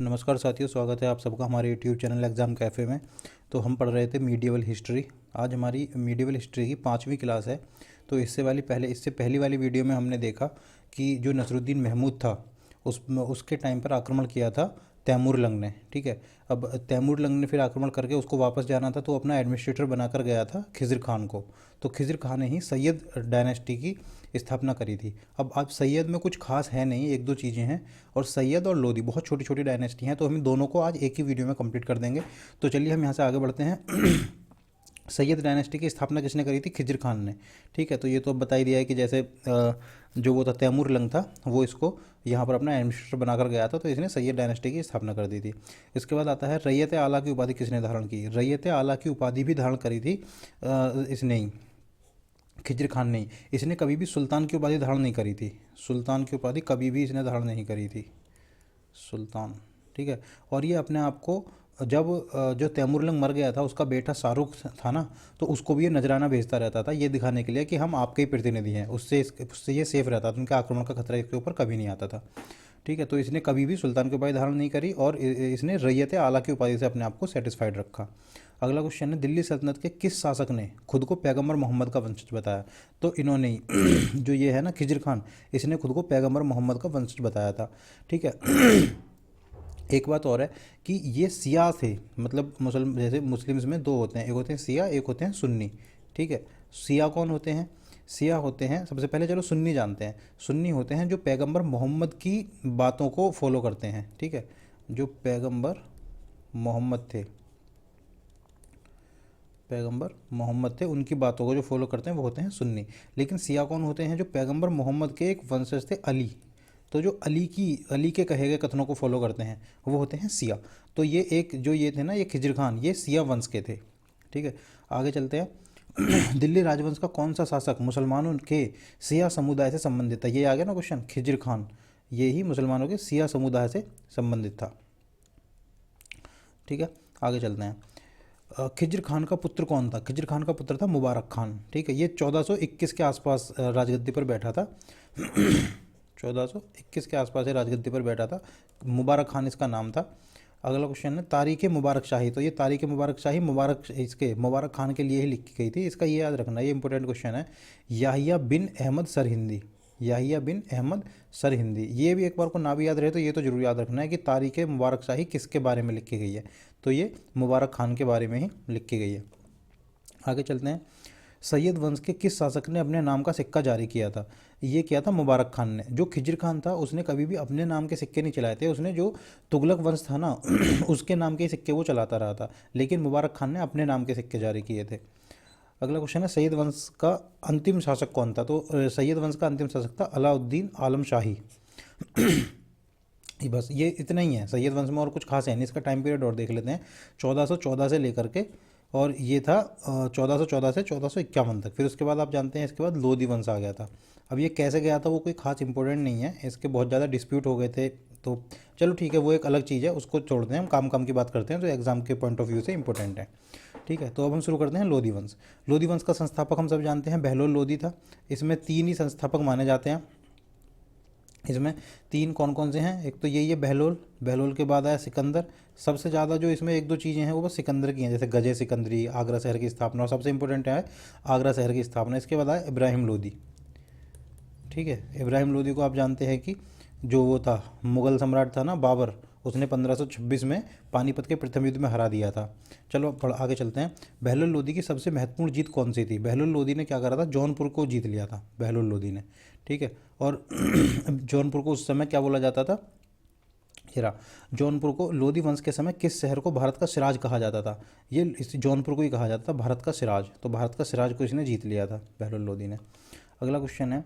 नमस्कार साथियों, स्वागत है आप सबका हमारे यूट्यूब चैनल एग्ज़ाम कैफ़े में। तो हम पढ़ रहे थे मीडिएवल हिस्ट्री। आज हमारी मीडिएवल हिस्ट्री की 5वीं क्लास है। तो इससे पहली वाली वीडियो में हमने देखा कि जो नसरुद्दीन महमूद था उसके टाइम पर आक्रमण किया था तैमूर लंग ने। ठीक है, अब तैमूर लंग ने फिर आक्रमण करके उसको वापस जाना था, तो अपना एडमिनिस्ट्रेटर बनाकर गया था खिज़र खान को। तो खिज़र खान ने ही सैयद डायनेस्टी की स्थापना करी थी। अब सैयद में कुछ खास है नहीं, एक दो चीज़ें हैं, और सैयद और लोदी बहुत छोटी छोटी डायनेस्टी हैं। तो हम दोनों को आज एक ही वीडियो में कंप्लीट कर देंगे। तो चलिए हम यहाँ से आगे बढ़ते हैं। सैयद डायनेस्टी की स्थापना किसने करी थी? खिज़र खान ने। ठीक है, तो ये तो अब बता ही दिया है कि जैसे जो वो था तैमूर लंग था, वो इसको यहाँ पर अपना एडमिनिस्ट्रेटर बनाकर गया था, तो इसने सैयद डायनेस्टी की स्थापना कर दी थी। इसके बाद आता है रैयत आला की उपाधि किसने धारण की? रैयत आला की उपाधि भी धारण करी थी इसने ही, खिज़र खान ने ही। इसने कभी भी सुल्तान की उपाधि धारण नहीं करी थी। सुल्तान की उपाधि कभी भी इसने धारण नहीं करी थी, सुल्तान। ठीक है, और ये अपने आप को जब जो तैमूरलंग मर गया था, उसका बेटा शाहरुख था ना, तो उसको भी ये नजराना भेजता रहता था, ये दिखाने के लिए कि हम आपके ही प्रतिनिधि हैं। उससे ये सेफ रहता था, उनके आक्रमण का खतरा इसके ऊपर कभी नहीं आता था। ठीक है, तो इसने कभी भी सुल्तान की उपाधि धारण नहीं करी और इसने रैयत आला की उपाधि से अपने आप को सेटिस्फाइड रखा। अगला क्वेश्चन है, दिल्ली सल्तनत के किस शासक ने खुद को पैगंबर मोहम्मद का वंशज बताया? तो इन्होंने ही जो ये है ना खिज़र खान, इसने खुद को पैगंबर मोहम्मद का वंशज बताया था। ठीक है। एक बात और है कि ये सिया थे, मतलब मुसलमान, जैसे मुस्लिम्स में दो होते हैं, एक होते हैं सिया, एक होते हैं सुन्नी। ठीक है, सिया कौन होते हैं? सिया होते हैं, सबसे पहले चलो सुन्नी जानते हैं। सुन्नी होते हैं जो पैगंबर मोहम्मद की बातों को फॉलो करते हैं। ठीक है, जो पैगंबर मोहम्मद थे उनकी बातों को जो फॉलो करते हैं वो होते हैं सुन्नी। लेकिन सिया कौन होते हैं? जो पैगंबर मोहम्मद के एक वंशज थे, अली। तो जो अली के कहे गए कथनों को फॉलो करते हैं वो होते हैं सिया। तो ये थे ना, ये खिज़र खान, ये सिया वंश के थे। ठीक है, आगे चलते हैं। दिल्ली राजवंश का कौन सा शासक मुसलमानों के सिया समुदाय से संबंधित था? ये आ गया ना क्वेश्चन, खिज़र खान ये ही मुसलमानों के सिया समुदाय से संबंधित था। ठीक है, आगे चलते हैं। खिज़र खान का पुत्र कौन था? खिज़र खान का पुत्र था मुबारक खान। ठीक है, ये 1421 के आसपास राजगद्दी पर बैठा था। 1421 के आसपास ये राजगद्दी पर बैठा था। मुबारक खान इसका नाम था। अगला क्वेश्चन है, तारीख़ मुबारक शाही। तो ये तारीख़ मुबारक शाही मुबारक खान के लिए ही लिखी गई थी। इसका ये याद रखना, ये इंपॉर्टेंट क्वेश्चन है। याहिया बिन अहमद सरहिंदी, याहिया बिन अहमद सरहिंदी, ये भी एक बार को ना भी याद रहे तो ये तो जरूर याद रखना है कि तारीख़ मुबारक शाही किसके बारे में लिखी गई है? तो ये मुबारक खान के बारे में ही लिखी गई है। आगे चलते हैं। सैयद वंश के किस शासक ने अपने नाम का सिक्का जारी किया था? ये किया था मुबारक खान ने। जो खिज़र खान था उसने कभी भी अपने नाम के सिक्के नहीं चलाए थे, उसने जो तुगलक वंश था ना उसके नाम के सिक्के वो चलाता रहा था। लेकिन मुबारक खान ने अपने नाम के सिक्के जारी किए थे। अगला क्वेश्चन है, सैयद वंश का अंतिम शासक कौन था? तो सैयद वंश का अंतिम शासक था अलाउद्दीन आलम शाही। बस ये इतना ही है सैयद वंश में, और कुछ खास है नहीं। इसका टाइम पीरियड और देख लेते हैं। 1414 से लेकर के, और ये था 1414 से 1451 तक। फिर उसके बाद आप जानते हैं इसके बाद लोदी वंश आ गया था। अब ये कैसे गया था वो कोई खास इंपॉर्टेंट नहीं है, इसके बहुत ज़्यादा डिस्प्यूट हो गए थे। तो चलो ठीक है, वो एक अलग चीज़ है, उसको छोड़ते हैं। हम काम की बात करते हैं, तो एग्जाम के पॉइंट ऑफ व्यू से इंपॉर्टेंट है। ठीक है, तो अब हम शुरू करते हैं लोदी वंश। लोदी वंश का संस्थापक हम सब जानते हैं, बहलोल लोदी था। इसमें 3 ही संस्थापक माने जाते हैं। इसमें 3 कौन कौन से हैं? एक तो यही है बहलोल, बहलोल के बाद आया सिकंदर। सबसे ज़्यादा जो इसमें 1-2 चीज़ें हैं वो बस सिकंदर की हैं, जैसे गजे सिकंदरी, आगरा शहर की स्थापना, और सबसे इंपॉर्टेंट है आगरा शहर की स्थापना। इसके बाद आया इब्राहिम लोदी। ठीक है, इब्राहिम लोदी को आप जानते हैं कि जो वो था मुग़ल सम्राट था ना बाबर, उसने 1526 में पानीपत के प्रथम युद्ध में हरा दिया था। चलो आगे चलते हैं। बहलोल लोदी की सबसे महत्वपूर्ण जीत कौन सी थी? बहलोल लोदी ने क्या करा था? जौनपुर को जीत लिया था बहलोल लोदी ने। ठीक है, और जौनपुर को उस समय क्या बोला जाता था? हीरा। जौनपुर को लोदी वंश के समय किस शहर को भारत का सिराज कहा जाता था? ये इस जौनपुर को ही कहा जाता था भारत का सिराज। तो भारत का सिराज को इसने जीत लिया था बहलोल लोदी ने। अगला क्वेश्चन है,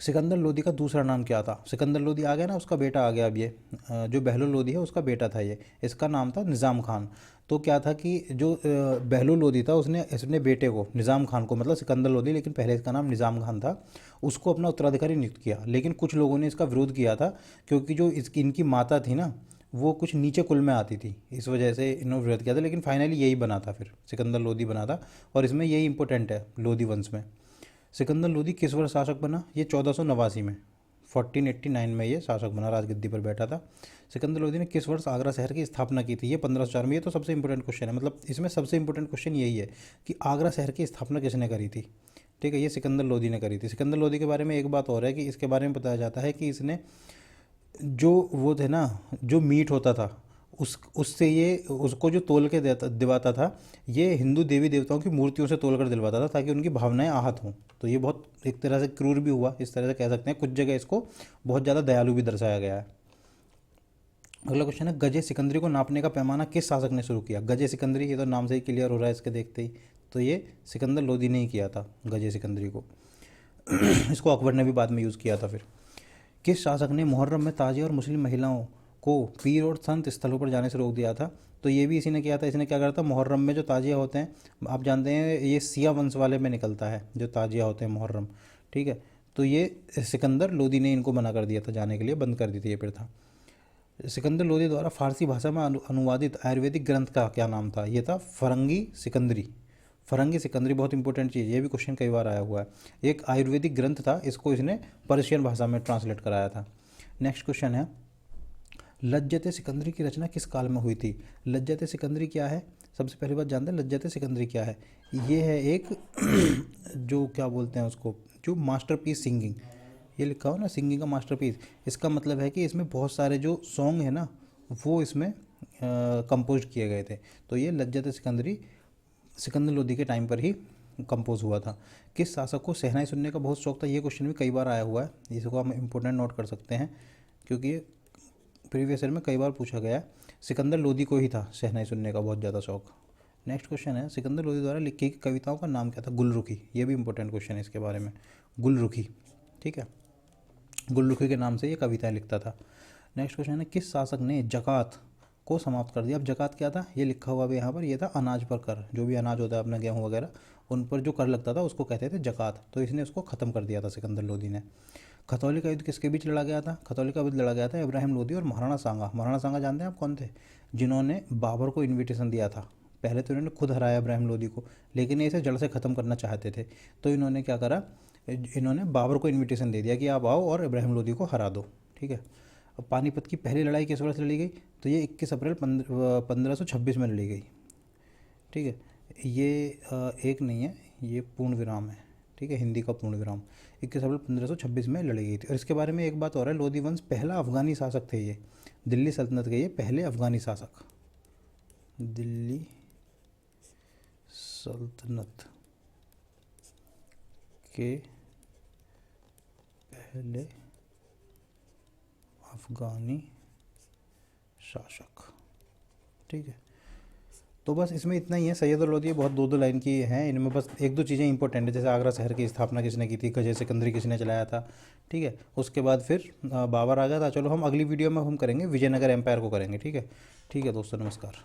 सिकंदर लोदी का दूसरा नाम क्या था? सिकंदर लोदी आ गया ना, उसका बेटा आ गया। अब ये जो बहलोल लोदी है उसका बेटा था ये, इसका नाम था निज़ाम खान। तो क्या था कि जो बहलोल लोदी था उसने अपने बेटे को, निज़ाम खान को, मतलब सिकंदर लोदी लेकिन पहले इसका नाम निज़ाम खान था, उसको अपना उत्तराधिकारी नियुक्त किया। लेकिन कुछ लोगों ने इसका विरोध किया था, क्योंकि जो इनकी माता थी ना वो कुछ नीचे कुल में आती थी, इस वजह से इन्होंने विरोध किया था। लेकिन फाइनली यही बना था, फिर सिकंदर लोदी बना था। और इसमें यही इंपॉर्टेंट है लोदी वंश में। सिकंदर लोदी किस वर्ष शासक बना? ये 1489 में, 1489 में ये शासक बना, राजगद्दी पर बैठा था। सिकंदर लोदी ने किस वर्ष आगरा शहर की स्थापना की थी? ये 1504 में। ये तो सबसे इंपॉर्टेंट क्वेश्चन है, मतलब इसमें सबसे इंपॉर्टेंट क्वेश्चन यही है कि आगरा शहर की स्थापना किसने करी थी। ठीक है, ये सिकंदर लोदी ने करी थी। सिकंदर लोदी के बारे में एक बात और है कि इसके बारे में बताया जाता है कि इसने जो वो थे ना, जो मीट होता था उससे ये उसको जो तोल के दिवाता था, ये हिंदू देवी देवताओं की मूर्तियों से तोल कर दिलवाता था ताकि उनकी भावनाएं आहत हों। तो ये बहुत एक तरह से क्रूर भी हुआ, इस तरह से कह सकते हैं। कुछ जगह इसको बहुत ज़्यादा दयालु भी दर्शाया गया है। अगला क्वेश्चन है, गजे सिकंदरी को नापने का पैमाना किस शासक ने शुरू किया? गजे सिकंदरी, ये तो नाम से ही क्लियर हो रहा है इसके देखते ही, तो ये सिकंदर लोदी ने ही किया था गजे सिकंदरी को। इसको अकबर ने भी बाद में यूज़ किया था। फिर किस शासक ने मुहर्रम में ताजिया और मुस्लिम महिलाओं को पीर और संत स्थलों पर जाने से रोक दिया था? तो ये भी इसी ने किया था। इसने क्या करा था, मुहर्रम में जो ताजिया होते हैं, आप जानते हैं ये सिया वंश वाले में निकलता है जो ताजिया होते हैं मुहर्रम। ठीक है, तो ये सिकंदर लोदी ने इनको मना कर दिया था जाने के लिए, बंद कर दी थी ये प्रथा। सिकंदर लोदी द्वारा फारसी भाषा में अनुवादित आयुर्वेदिक ग्रंथ का क्या नाम था? ये था फरंगी सिकंदरी। फरंगी सिकंदरी बहुत इंपॉर्टेंट चीज़, ये भी क्वेश्चन कई बार आया हुआ है। एक आयुर्वेदिक ग्रंथ था, इसको इसने पर्शियन भाषा में ट्रांसलेट कराया था। नेक्स्ट क्वेश्चन है, लज्जत सिकंदरी की रचना किस काल में हुई थी? लज्जत सिकंदरी क्या है? सबसे पहली बात जानते हैं लज्जत सिकंदरी क्या है। ये है एक जो क्या बोलते हैं उसको, जो मास्टरपीस सिंगिंग, ये लिखा हो ना सिंगिंग का मास्टरपीस, इसका मतलब है कि इसमें बहुत सारे जो सॉन्ग है ना वो इसमें कंपोज किए गए थे। तो ये लज्जत सिकंदरी सिकंदर लोदी के टाइम पर ही कंपोज हुआ था। किस शासक को शहनाई सुनने का बहुत शौक था? ये क्वेश्चन भी कई बार आया हुआ है, इसको हम इंपॉर्टेंट नोट कर सकते हैं क्योंकि ये प्रीवियस ईयर में कई बार पूछा गया है। सिकंदर लोदी को ही था शहनाई सुनने का बहुत ज़्यादा शौक। नेक्स्ट क्वेश्चन है, सिकंदर लोदी द्वारा लिखी गई कविताओं का नाम क्या था? गुलरुखी, ये भी इंपॉर्टेंट क्वेश्चन है इसके बारे में, गुलरुखी। ठीक है, गुलरुखी के नाम से ये कविताएं लिखता था। नेक्स्ट क्वेश्चन है, किस शासक ने जकात को समाप्त कर दिया? अब जकात क्या था, ये लिखा हुआ भी यहाँ पर, ये था अनाज पर कर। जो भी अनाज होता है अपना गेहूँ वगैरह, उन पर जो कर लगता था उसको कहते थे जकात। तो इसने उसको ख़त्म कर दिया था सिकंदर लोदी ने। खतौली का युद्ध किसके बीच लड़ा गया था? खतौली का युद्ध लड़ा गया था इब्राहिम लोदी और महाराणा सांगा। महाराणा सांगा जानते हैं आप कौन थे? जिन्होंने बाबर को इन्विटेशन दिया था। पहले तो इन्होंने खुद हराया इब्राहिम लोदी को, लेकिन ये इसे जड़ से ख़त्म करना चाहते थे। तो इन्होंने क्या करा, इन्होंने बाबर को इन्विटेशन दे दिया कि आप आओ और इब्राहिम लोदी को हरा दो। ठीक है, अब पानीपत की पहली लड़ाई किस वर्ष लड़ी गई? तो ये 21 अप्रैल 1526 में लड़ी गई। ठीक है, ये एक नहीं है, ये पूर्ण विराम है। ठीक है, हिंदी का पूर्ण विराम 21 अप्रैल 1526 में लड़ी गई थी। और इसके बारे में एक बात और है, लोदी वंश पहला अफगानी शासक थे। ये दिल्ली सल्तनत के ये पहले अफगानी शासक, दिल्ली सल्तनत के पहले अफगानी शासक। ठीक है, तो बस इसमें इतना ही है। सैयद और लोदी बहुत दो लाइन की हैं, इनमें बस एक दो चीज़ें इंपॉर्टेंट है, जैसे आगरा शहर की स्थापना किसने की थी, गजे सिकंदरी किसने चलाया था। ठीक है, उसके बाद फिर बाबर आ गया था। चलो हम अगली वीडियो में हम करेंगे विजयनगर एम्पायर को करेंगे। ठीक है दोस्तों, नमस्कार।